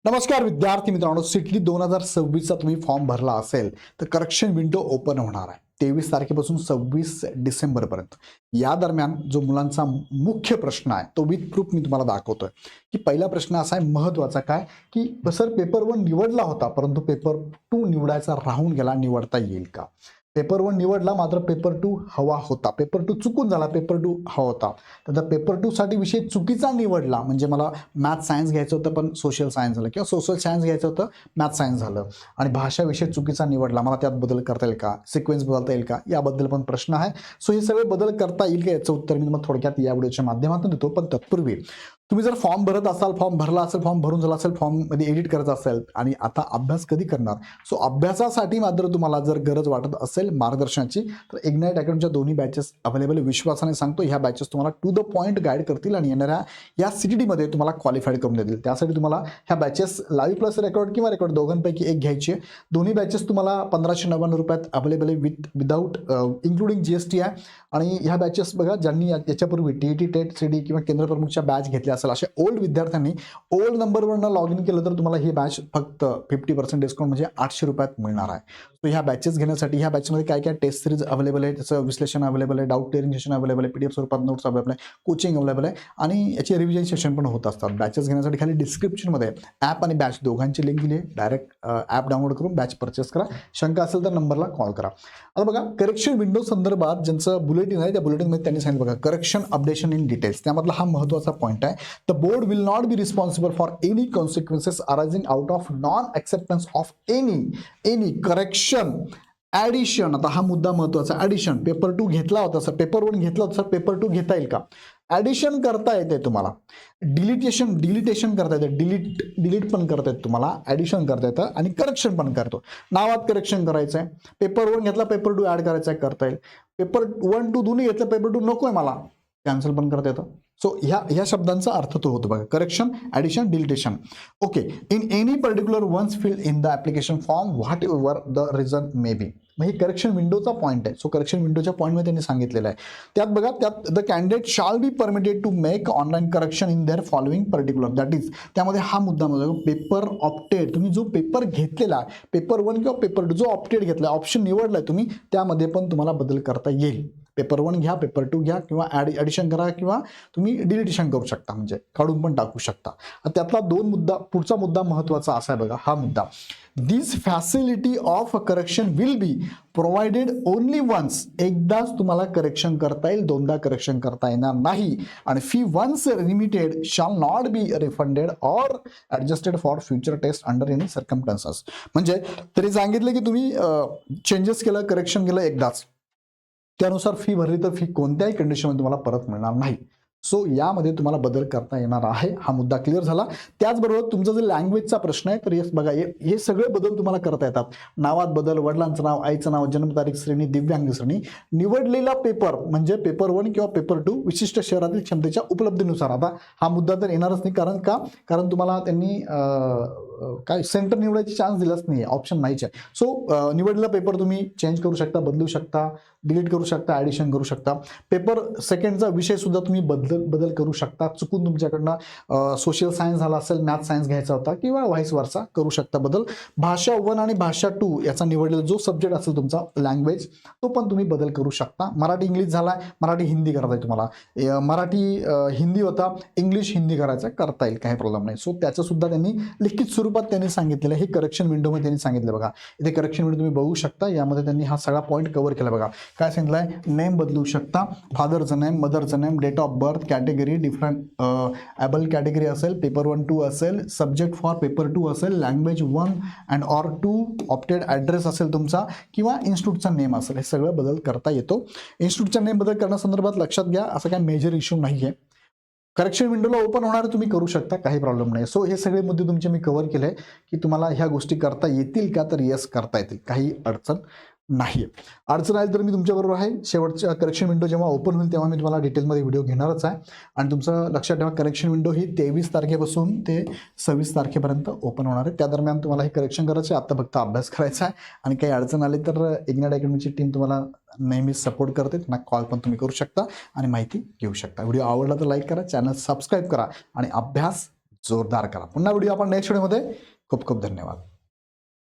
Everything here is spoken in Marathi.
नमस्कार विद्यार्थी मित्रांनो, सिटली 2026चा तुम्ही फॉर्म भरला असेल तर करेक्शन विंडो ओपन होणार आहे 23 तारखेपासून 26 डिसेंबरपर्यंत. या दरम्यान जो मुलांचा मुख्य प्रश्न आहे तो विथ प्रूफ मी तुम्हाला दाखवतोय. की पहिला प्रश्न असा आहे महत्वाचा, काय की सर पेपर 1 निवडला होता परंतु पेपर 2 निवडायचा राहून गेला, निवडता येईल का? पेपर 1 निवडला मात्र पेपर 2 हवा होता, पेपर 2 चुकून झाला, पेपर 2 हवा होता. तर पेपर 2 साठी विषय चुकीचा निवडला, म्हणजे मला मॅथ सायन्स घ्यायचं होतं पण सोशल सायन्स झालं, किंवा सोशल सायन्स घ्यायचं होतं मॅथ सायन्स झालं, आणि भाषा विषय चुकीचा निवडला, मला त्यात बदल करता येईल का, सिक्वेन्स बदलता येईल का, याबद्दल पण प्रश्न आहे. सो हे सगळे बदल करता येईल का याचं उत्तर मी तुम्हाला थोडक्यात या व्हिडिओच्या माध्यमातून देतो. पण तत्पूर्वी तुम्ही जर फॉर्म भरत असाल, फॉर्म भरला असेल, फॉर्म भरून झाला असेल, फॉर्म मध्ये एडिट करायचं असेल आणि आता अभ्यास कधी करणार, सो अभ्यासासाठी मात्र तुम्हाला जर गरज वाटत असेल मार्गदर्शनाची तर इग्नाइट अकॅडमीच्या दोन्ही बॅचेस अवेलेबल, विश्वासाने सांगतो ह्या बॅचेस तुम्हाला टू द पॉईंट गाईड करतील आणि येणाऱ्या या CTT मध्ये तुम्हाला क्वालिफाईड करून देतील. त्यासाठी तुम्हाला ह्या बॅचेस लाईव्ह प्लस रेकॉर्ड किंवा रेकॉर्ड दोघांपैकी एक घ्यायची आहे. दोन्ही बॅचेस तुम्हाला 1599 रुपयात अवेलेबल आहे विदाऊट इन्क्लुडिंग GST आहे. आणि ह्या बॅचेस बघा, ज्यांनी याच्यापूर्वी TET, टेट, CD किंवा केंद्र प्रमुखच्या बॅच घेतल्या असेल अशा ओल्ड विद्यार्थ्यांनी ओल्ड नंबरवरनं लॉग इन केलं तर तुम्हाला ही बॅच फक्त 50% डिस्काउंट म्हणजे 800 रुपयात मिळणार आहे. तर ह्या बॅचेस घेण्यासाठी ह्या बॅचमध्ये काय काय टेस्ट सिरीज अवेलेबल आहे, त्याचं विश्लेषण अवेलेबल आहे, डाऊट क्लिअरिंग सेशन अवेलेबल आहे, PDF स्वरूपात नोट्स अवेलेबल आहे, कोचिंग अवेलेबल आहे आणि याचे रिव्हिजन सेशन पण होत असतात. बॅचेस घेण्यासाठी खाली डिस्क्रिप्शनमध्ये ॲप आणि बॅच दोघांची लिंक दिली आहे. डायरेक्ट ॲप डाउनलोड करून बॅच परचेस करा. शंका असेल तर नंबरला कॉल करा. आता बघा, करेक्शन विंडो संदर्भात ज्यांचं बुलेटिन आहे त्या बुलेटिनमध्ये त्यांनी सांगितलं बघा, करेक्शन अपडेशन इन डिटेल्स, त्यामधला हा महत्त्वाचा पॉईंट आहे. The board will not be responsible for any consequences arising out of non acceptance of any correction addition. आता हा मुद्दा महत्वाचा, ॲडिशन. पेपर 2 घेतला होता सर, पेपर 1 घेतला होता सर, पेपर 2 घेता येईल का? ॲडिशन करता येते तुम्हाला, डिलिटेशन करता येते, डिलीट पण करता येते तुम्हाला, ॲडिशन करता येतं आणि करेक्शन पण करतो. नावात करेक्शन करायचं आहे, पेपर 1 घेतला पेपर 2 ॲड करायचा आहे, करता येईल. पेपर 1, 2 दोन्ही घेतलं, पेपर 2 नको आहे मला, कॅन्सल पण करता येतं. सो ह्या शब्दांचा अर्थ तो होतो बघा, correction, addition, deletion. Okay, in any particular once field in the application form whatever the reason may be. मग हे करेक्शन विंडोचा पॉईंट आहे. सो करेक्शन विंडोच्या पॉईंटमध्ये त्यांनी सांगितलेलं आहे. त्यात बघा, त्यात the candidate shall be permitted to make online correction in their following particular, that is त्यामध्ये हा मुद्दा म्हणजे पेपर ऑप्टेड, तुम्ही जो पेपर घेतलेला आहे पेपर 1 किंवा पेपर 2 जो ऑप्टेड घेतला, ऑप्शन निवडलाय तुम्ही, त्यामध्ये पण तुम्हाला बदल करता येईल. पेपर 1 घ्या, पेपर 2 घ्या, किंवा ॲडिशन करा, किंवा तुम्ही डिलिटेशन करू शकता, म्हणजे काढून पण टाकू शकता. त्यातला पुढचा मुद्दा महत्त्वाचा असा आहे बघा, हा मुद्दा. This facility of correction will be provided only once. एकदाच तुम्हाला करेक्शन करता येईल, दोनदा करेक्शन करता येणार नाही. आणि fee once remitted shall not be refunded or adjusted for future test under any circumstances. म्हणजे तरी सांगितलं की तुम्ही चेंजेस केलं, करेक्शन केलं एकदाच, त्यानुसार फी भरली तर फी कोणत्याही कंडिशनमध्ये तुम्हाला परत मिळणार नाही. सो यामध्ये तुम्हाला बदल करता येणार आहे. हा मुद्दा क्लिअर झाला. त्याचबरोबर तुमचा जर लँग्वेजचा प्रश्न आहे तर येस बघा, हे सगळे बदल तुम्हाला करता येतात. नावात बदल, वडिलांचं नाव, आईचं नाव, जन्मतारीख श्रेणी, दिव्यांग श्रेणी, निवडलेला पेपर म्हणजे पेपर 1 किंवा पेपर 2 विशिष्ट शहरातील क्षमतेच्या उपलब्धीनुसार. आता हा मुद्दा तर येणारच नाही, कारण तुम्हाला त्यांनी काय सेंटर निवडायची चान्स दिलाच नाही, ऑप्शन नाहीच आहे. सो निवडलेला पेपर तुम्ही चेंज करू शकता, बदलू शकता, डिलीट करू शकता, ॲडिशन करू शकता. पेपर सेकंडचा विषय सुद्धा तुम्ही बदल करू शकता. चुकून तुमच्याकडनं सोशल सायन्स झाला असेल, मॅथ सायन्स घ्यायचा होता, किंवा व्हाईस वर्सा, करू शकता बदल. भाषा 1 आणि भाषा 2 याचा निवडलेला जो सब्जेक्ट असेल तुमचा लँग्वेज, तो पण तुम्ही बदल करू शकता. मराठी इंग्लिश झाला, मराठी हिंदी करायचा आहे तुम्हाला, मराठी हिंदी होता, इंग्लिश हिंदी करायचा, करता येईल, काही प्रॉब्लेम नाही. सो त्याचं सुद्धा त्यांनी लिखित स्वरूपात त्यांनी सांगितलेलं आहे. हे करेक्शन विंडोमध्ये त्यांनी सांगितलं बघा, इथे करेक्शन विंडो तुम्ही बघू शकता. यामध्ये त्यांनी हा सगळा पॉईंट कव्हर केला बघा. काय सांगितलं आहे, नेम बदलू शकता, फादरचं नेम, मदरचं name, date of birth, category different able category असेल, पेपर 1, 2 असेल, सब्जेक्ट फॉर पेपर 2 असेल, language 1 and or 2, opted address असेल तुमचा, किंवा इन्स्टिट्यूटचा नेम असेल, हे सगळं बदल करता येतो. इन्स्टिट्यूटचा नेम बदल करण्यासंदर्भात लक्षात घ्या, असं काही मेजर इश्यू नाही आहे. करेक्शन विंडोला ओपन होणार तुम्ही करू शकता, काही प्रॉब्लेम नाही. सो हे सगळे मुद्दे तुमचे मी कव्हर केले की तुम्हाला ह्या गोष्टी करता येतील का, तर येस करता येतील, काही अडचण नाही. अडचण आली तर मी तुमच्याबरोबर आहे. शेवटच्या करेक्शन विंडो जेव्हा ओपन होईल तेव्हा मी तुम्हाला डिटेलमध्ये व्हिडिओ घेणारच आहे. आणि तुमचं लक्षात ठेवा, करेक्शन विंडो ही 23 तारखेपासून ते 26 तारखेपर्यंत ओपन होणार आहे. त्या दरम्यान तुम्हाला हे करेक्शन करायचं आहे. आता फक्त अभ्यास करायचा आहे. आणि काही अडचण आली तर इग्नाइट अकॅडमीची टीम तुम्हाला नेहमीच सपोर्ट करते. त्यांना कॉल पण तुम्ही करू शकता आणि माहिती घेऊ शकता. व्हिडिओ आवडला तर लाईक करा, चॅनल सबस्क्राईब करा आणि अभ्यास जोरदार करा. पुन्हा व्हिडिओ आपण नेक्स्ट व्हिडिओमध्ये. खूप खूप धन्यवाद.